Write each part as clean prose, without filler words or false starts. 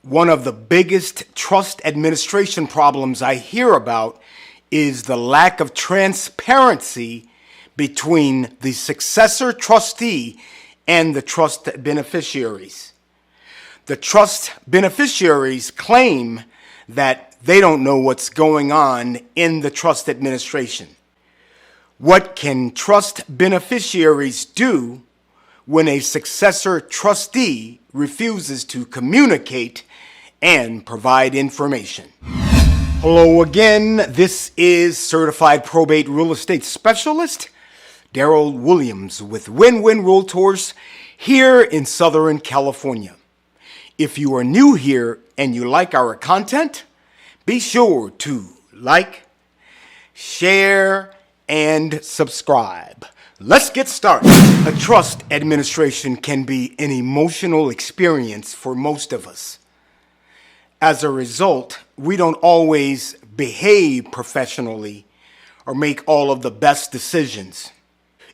One of the biggest trust administration problems I hear about is the lack of transparency between the successor trustee and the trust beneficiaries. The trust beneficiaries claim that they don't know what's going on in the trust administration. What can trust beneficiaries do when a successor trustee refuses to communicate and provide information? Hello again, this is Certified Probate Real Estate Specialist Daryl Williams with Win-Win Realtors here in Southern California. If you are new here and you like our content, be sure to like, share, and subscribe. Let's get started. A trust administration can be an emotional experience for most of us. As a result, we don't always behave professionally or make all of the best decisions.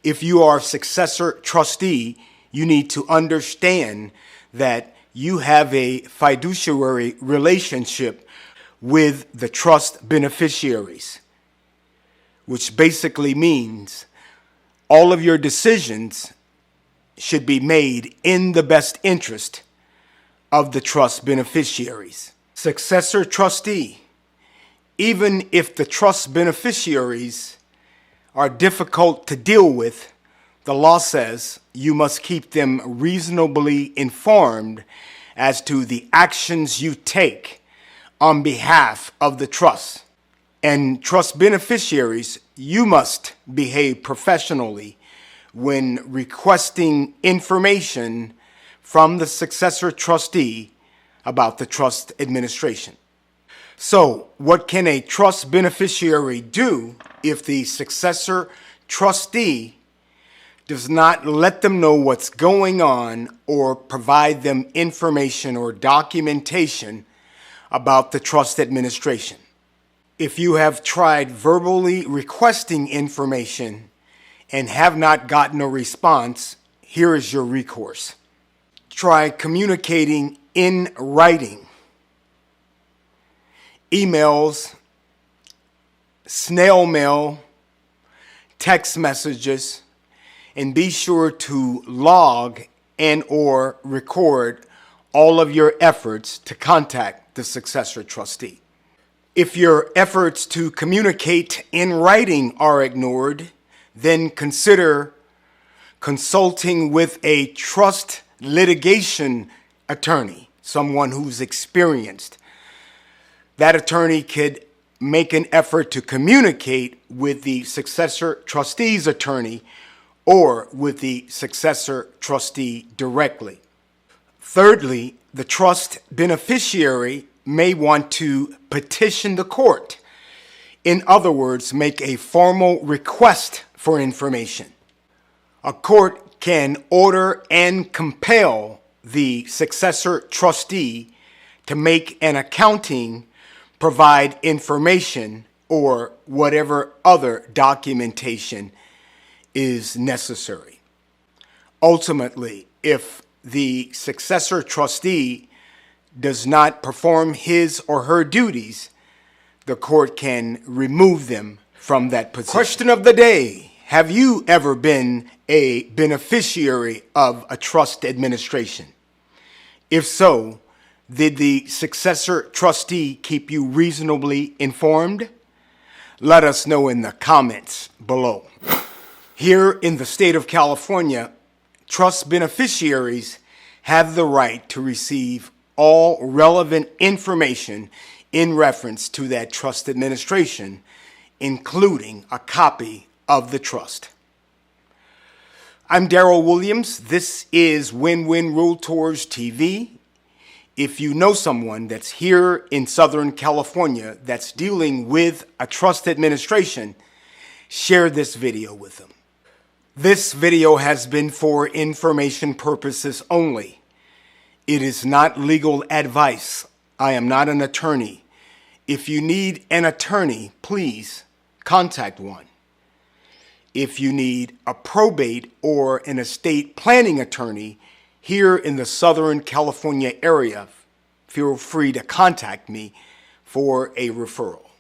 If you are a successor trustee, you need to understand that you have a fiduciary relationship with the trust beneficiaries, which basically means all of your decisions should be made in the best interest of the trust beneficiaries. Successor trustee, even if the trust beneficiaries are difficult to deal with, the law says you must keep them reasonably informed as to the actions you take on behalf of the trust. And trust beneficiaries, you must behave professionally when requesting information from the successor trustee about the trust administration. So, what can a trust beneficiary do if the successor trustee does not let them know what's going on or provide them information or documentation about the trust administration? If you have tried verbally requesting information and have not gotten a response, here is your recourse. Try communicating in writing. Emails, snail mail, text messages, and be sure to log and or record all of your efforts to contact the successor trustee. If your efforts to communicate in writing are ignored, then consider consulting with a trust litigation attorney, someone who's experienced. That attorney could make an effort to communicate with the successor trustee's attorney or with the successor trustee directly. Thirdly, the trust beneficiary may want to petition the court. In other words, make a formal request for information. A court can order and compel the successor trustee to make an accounting, provide information, or whatever other documentation is necessary. Ultimately, if the successor trustee does not perform his or her duties, the court can remove them from that position. Question of the day: have you ever been a beneficiary of a trust administration? If so, did the successor trustee keep you reasonably informed? Let us know in the comments below. Here in the state of California, trust beneficiaries have the right to receive all relevant information in reference to that trust administration, including a copy of the trust. I'm Daryl Williams. This is Win-Win Realtors TV. If you know someone that's here in Southern California that's dealing with a trust administration, share this video with them. This video has been for information purposes only. It is not legal advice. I am not an attorney. If you need an attorney, please contact one. If you need a probate or an estate planning attorney here in the Southern California area, feel free to contact me for a referral.